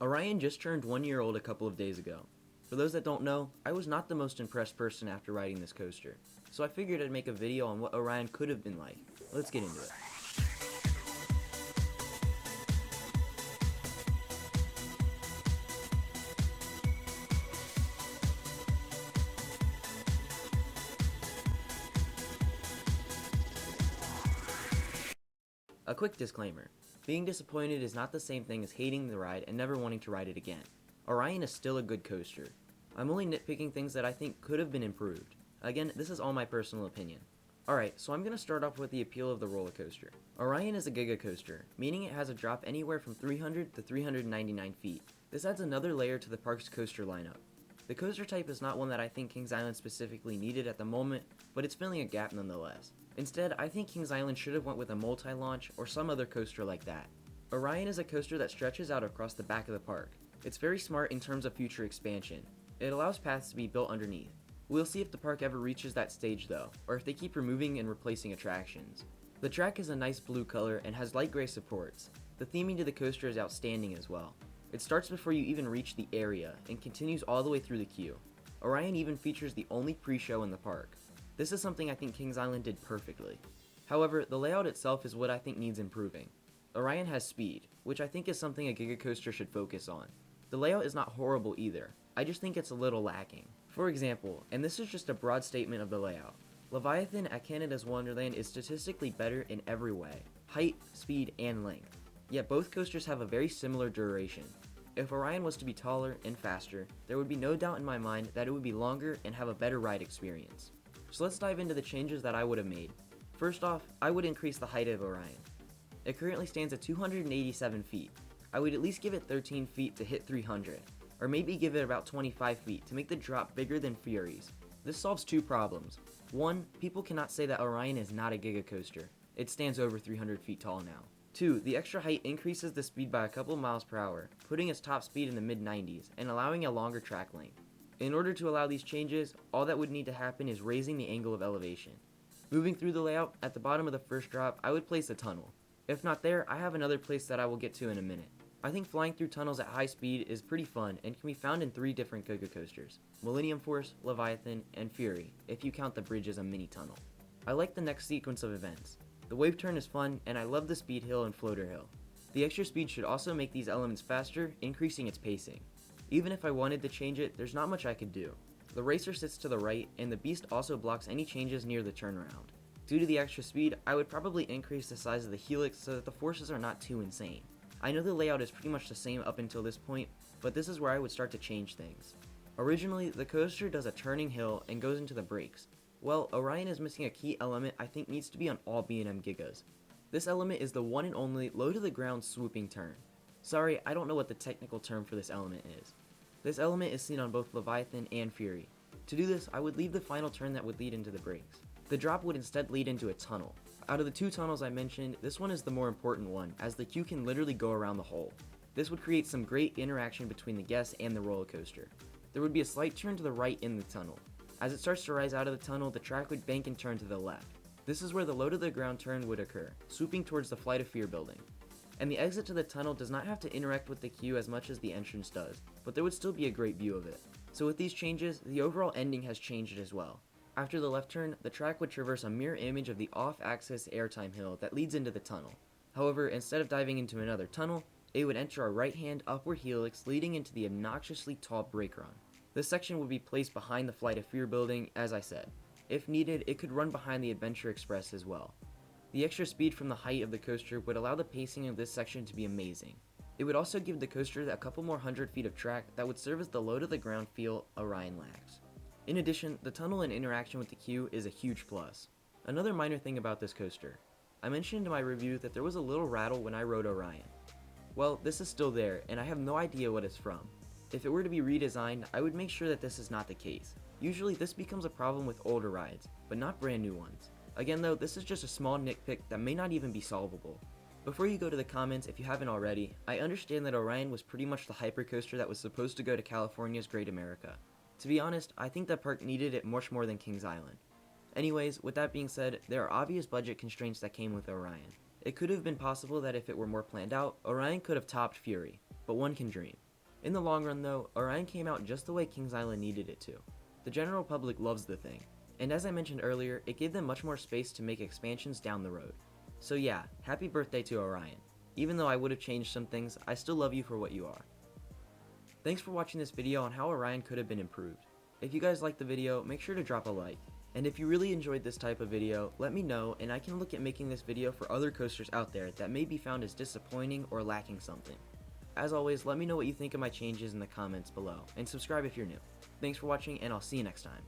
Orion just turned 1 year old a couple of days ago. For those that don't know, I was not the most impressed person after riding this coaster, so I figured I'd make a video on what Orion could have been like. Let's get into it. A quick disclaimer. Being disappointed is not the same thing as hating the ride and never wanting to ride it again. Orion is still a good coaster. I'm only nitpicking things that I think could have been improved. Again, this is all my personal opinion. Alright, so I'm going to start off with the appeal of the roller coaster. Orion is a giga coaster, meaning it has a drop anywhere from 300 to 399 feet. This adds another layer to the park's coaster lineup. The coaster type is not one that I think Kings Island specifically needed at the moment, but it's filling a gap nonetheless. Instead, I think Kings Island should have went with a multi-launch or some other coaster like that. Orion is a coaster that stretches out across the back of the park. It's very smart in terms of future expansion. It allows paths to be built underneath. We'll see if the park ever reaches that stage though, or if they keep removing and replacing attractions. The track is a nice blue color and has light gray supports. The theming to the coaster is outstanding as well. It starts before you even reach the area and continues all the way through the queue. Orion even features the only pre-show in the park. This is something I think Kings Island did perfectly. However, the layout itself is what I think needs improving. Orion has speed, which I think is something a giga coaster should focus on. The layout is not horrible either, I just think it's a little lacking. For example, and this is just a broad statement of the layout, Leviathan at Canada's Wonderland is statistically better in every way, height, speed, and length. Yet both coasters have a very similar duration. If Orion was to be taller and faster, there would be no doubt in my mind that it would be longer and have a better ride experience. So let's dive into the changes that I would have made. First off, I would increase the height of Orion. It currently stands at 287 feet. I would at least give it 13 feet to hit 300, or maybe give it about 25 feet to make the drop bigger than Fury's. This solves two problems. One, people cannot say that Orion is not a giga coaster. It stands over 300 feet tall now. Two, the extra height increases the speed by a couple miles per hour, putting its top speed in the mid-90s and allowing a longer track length. In order to allow these changes, all that would need to happen is raising the angle of elevation. Moving through the layout, at the bottom of the first drop, I would place a tunnel. If not there, I have another place that I will get to in a minute. I think flying through tunnels at high speed is pretty fun and can be found in 3 different giga coasters: Millennium Force, Leviathan, and Fury, if you count the bridge as a mini tunnel. I like the next sequence of events. The wave turn is fun, and I love the speed hill and floater hill. The extra speed should also make these elements faster, increasing its pacing. Even if I wanted to change it, there's not much I could do. The racer sits to the right, and the beast also blocks any changes near the turnaround. Due to the extra speed, I would probably increase the size of the helix so that the forces are not too insane. I know the layout is pretty much the same up until this point, but this is where I would start to change things. Originally, the coaster does a turning hill and goes into the brakes. Well, Orion is missing a key element I think needs to be on all B&M Gigas. This element is the one and only low to the ground swooping turn. Sorry, I don't know what the technical term for this element is. This element is seen on both Leviathan and Fury. To do this, I would leave the final turn that would lead into the brakes. The drop would instead lead into a tunnel. Out of the 2 tunnels I mentioned, this one is the more important one, as the queue can literally go around the hole. This would create some great interaction between the guests and the roller coaster. There would be a slight turn to the right in the tunnel. As it starts to rise out of the tunnel, the track would bank and turn to the left. This is where the low to the ground turn would occur, swooping towards the Flight of Fear building. And the exit to the tunnel does not have to interact with the queue as much as the entrance does, but there would still be a great view of it. So with these changes, the overall ending has changed as well. After the left turn, the track would traverse a mirror image of the off-axis airtime hill that leads into the tunnel. However, instead of diving into another tunnel, it would enter a right-hand upward helix leading into the obnoxiously tall brake run. This section would be placed behind the Flight of Fear building, as I said. If needed, it could run behind the Adventure Express as well. The extra speed from the height of the coaster would allow the pacing of this section to be amazing. It would also give the coaster a couple more 100 feet of track that would serve as the low to the ground feel Orion lacks. In addition, the tunnel and interaction with the queue is a huge plus. Another minor thing about this coaster. I mentioned in my review that there was a little rattle when I rode Orion. Well, this is still there, and I have no idea what it's from. If it were to be redesigned, I would make sure that this is not the case. Usually this becomes a problem with older rides, but not brand new ones. Again though, this is just a small nitpick that may not even be solvable. Before you go to the comments, if you haven't already, I understand that Orion was pretty much the hypercoaster that was supposed to go to California's Great America. To be honest, I think that park needed it much more than Kings Island. Anyways, with that being said, there are obvious budget constraints that came with Orion. It could have been possible that if it were more planned out, Orion could have topped Fury, but one can dream. In the long run though, Orion came out just the way Kings Island needed it to. The general public loves the thing, and as I mentioned earlier, it gave them much more space to make expansions down the road. So yeah, happy birthday to Orion. Even though I would have changed some things, I still love you for what you are. Thanks for watching this video on how Orion could have been improved. If you guys liked the video, make sure to drop a like. And if you really enjoyed this type of video, let me know and I can look at making this video for other coasters out there that may be found as disappointing or lacking something. As always, let me know what you think of my changes in the comments below, and subscribe if you're new. Thanks for watching, and I'll see you next time.